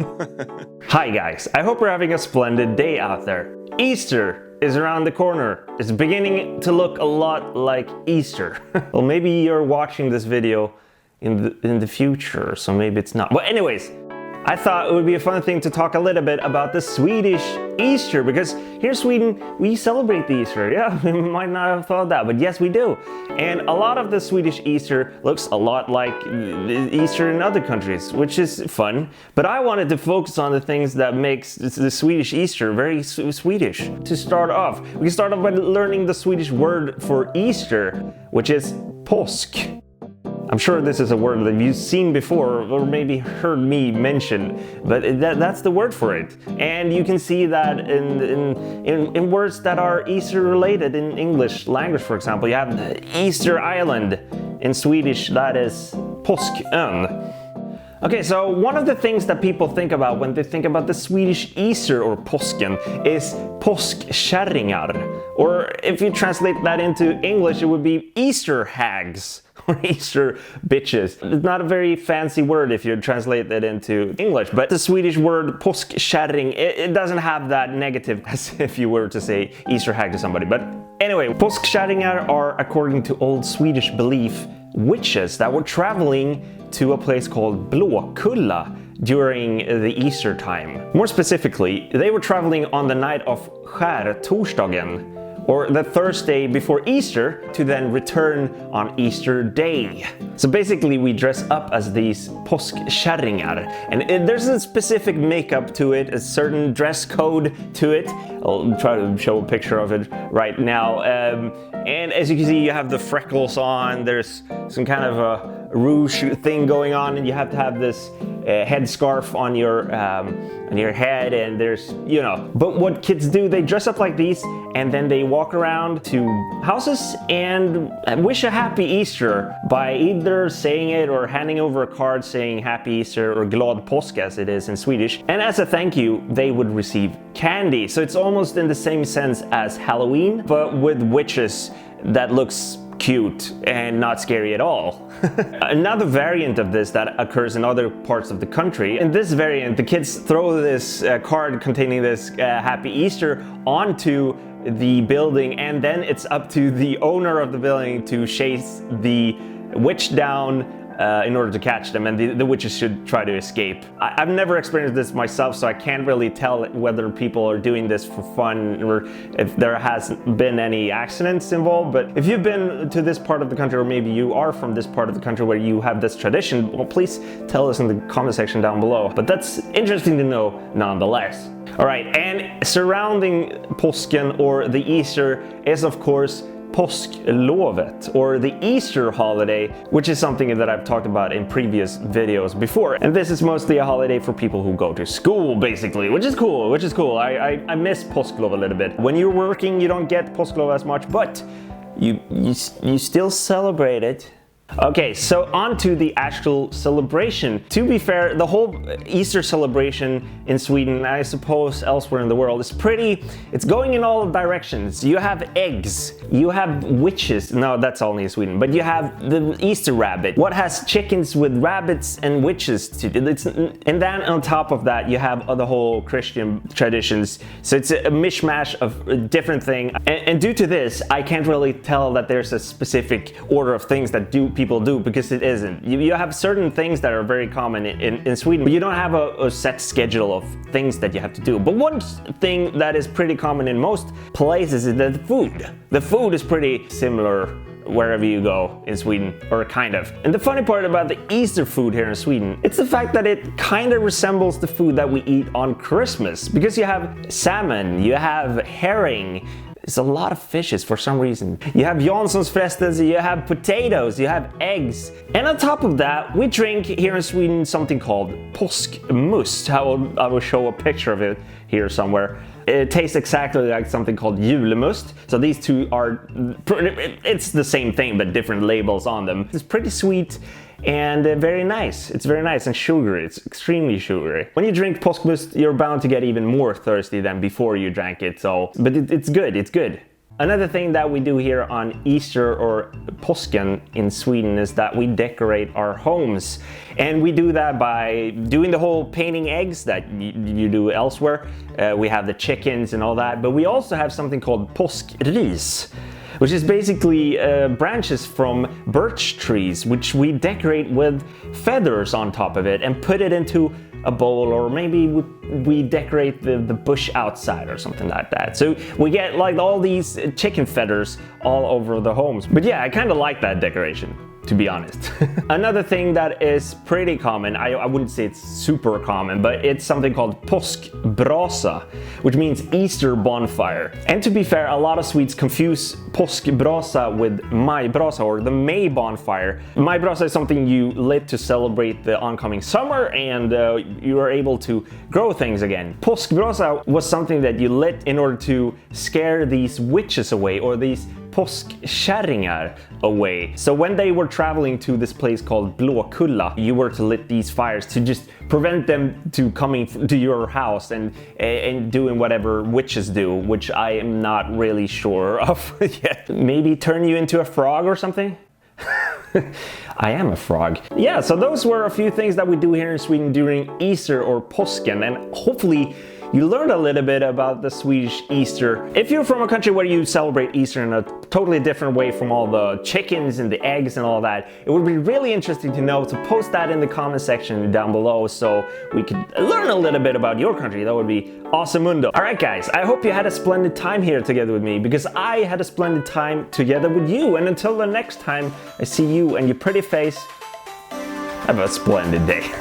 Hi guys, I hope you're having a splendid day out there. Easter is around the corner. It's beginning to look a lot like Easter. Well, maybe you're watching this video in the future, so maybe it's not. But anyways, I thought it would be a fun thing to talk a little bit about the Swedish Easter, because here in Sweden we celebrate the Easter. Yeah, we might not have thought that, but yes we do. And a lot of the Swedish Easter looks a lot like the Easter in other countries, which is fun. But I wanted to focus on the things that makes the Swedish Easter very Swedish. To start off, we can start off by learning the Swedish word for Easter, which is påsk. I'm sure this is a word that you've seen before or maybe heard me mention, but that's the word for it. And you can see that in words that are Easter related in English language, for example. You have Easter Island. In Swedish, that is Påskön. Okay, so one of the things that people think about when they think about the Swedish Easter or påsken is påskkärringar. Or if you translate that into English, it would be Easter hags. Or Easter bitches. It's not a very fancy word if you translate it into English, but the Swedish word påskkärring, it doesn't have that negative as if you were to say Easter hag to somebody. But anyway, påskkärringar are, according to old Swedish belief, witches that were traveling to a place called Blåkulla during the Easter time. More specifically, they were traveling on the night of skärtorsdagen, or the Thursday before Easter, to then return on Easter Day. So basically we dress up as these påskkärringar, and there's a specific makeup to it, a certain dress code to it. I'll try to show a picture of it right now. And as you can see, you have the freckles on, there's some kind of a rouge thing going on, and you have to have this headscarf on your head, and there's, you know. But what kids do, they dress up like these, and then they walk around to houses and wish a happy Easter by either saying it or handing over a card saying happy Easter or glad påsk as it is in Swedish. And as a thank you, they would receive candy. So it's almost in the same sense as Halloween, but with witches that looks cute and not scary at all. Another variant of this that occurs in other parts of the country. In this variant, the kids throw this card containing this Happy Easter onto the building, and then it's up to the owner of the building to chase the witch down in order to catch them, and the witches should try to escape. I've never experienced this myself, so I can't really tell whether people are doing this for fun or if there hasn't been any accidents involved. But if you've been to this part of the country, or maybe you are from this part of the country where you have this tradition, well, please tell us in the comment section down below. But that's interesting to know nonetheless. Alright, and surrounding påsken or the Easter is of course påsklovet, or the Easter holiday, which is something that I've talked about in previous videos before. And this is mostly a holiday for people who go to school, basically, which is cool, I miss påsklov a little bit. When you're working, you don't get påsklov as much, but you still celebrate it. Okay, so on to the actual celebration. To be fair, the whole Easter celebration in Sweden, I suppose elsewhere in the world, it's going in all directions. You have eggs, you have witches, no, that's only in Sweden, but you have the Easter rabbit. What has chickens with rabbits and witches to do? And then on top of that, you have the whole Christian traditions. So it's a mishmash of different things. And due to this, I can't really tell that there's a specific order of things that people do, because it isn't. You have certain things that are very common in Sweden, but you don't have a set schedule of things that you have to do. But one thing that is pretty common in most places is the food. The food is pretty similar wherever you go in Sweden, or kind of. And the funny part about the Easter food here in Sweden, it's the fact that it kind of resembles the food that we eat on Christmas, because you have salmon, you have herring. It's a lot of fishes for some reason. You have Janssons frestelse, you have potatoes, you have eggs. And on top of that, we drink here in Sweden something called påskmust. I will show a picture of it here somewhere. It tastes exactly like something called julemust. So these two are, it's the same thing but different labels on them. It's pretty sweet and very nice. It's very nice and sugary. It's extremely sugary. When you drink påskmust, you're bound to get even more thirsty than before you drank it. So, but it's good. It's good. Another thing that we do here on Easter or påsken in Sweden is that we decorate our homes. And we do that by doing the whole painting eggs that you do elsewhere. We have the chickens and all that, but we also have something called påskris, which is basically branches from birch trees, which we decorate with feathers on top of it and put it into a bowl, or maybe we decorate the bush outside or something like that. So we get like all these chicken feathers all over the homes. But yeah, I kind of like that decoration, to be honest. Another thing that is pretty common, I wouldn't say it's super common, but it's something called påskbrasa, which means Easter bonfire. And to be fair, a lot of Swedes confuse påskbrasa with majbrasa, or the May bonfire. Majbrasa is something you lit to celebrate the oncoming summer, and you are able to grow things again. Påskbrasa was something that you lit in order to scare these witches away, or these påskkärringar away. So when they were traveling to this place called Blåkulla, you were to lit these fires to just prevent them to coming to your house and doing whatever witches do, which I am not really sure of yet. Maybe turn you into a frog or something? I am a frog. Yeah, so those were a few things that we do here in Sweden during Easter or påsken, and hopefully you learned a little bit about the Swedish Easter. If you're from a country where you celebrate Easter in a totally different way from all the chickens and the eggs and all that, it would be really interesting to know, to post that in the comment section down below so we could learn a little bit about your country. That would be awesomundo. Alright guys, I hope you had a splendid time here together with me, because I had a splendid time together with you. And until the next time I see you and your pretty face, have a splendid day.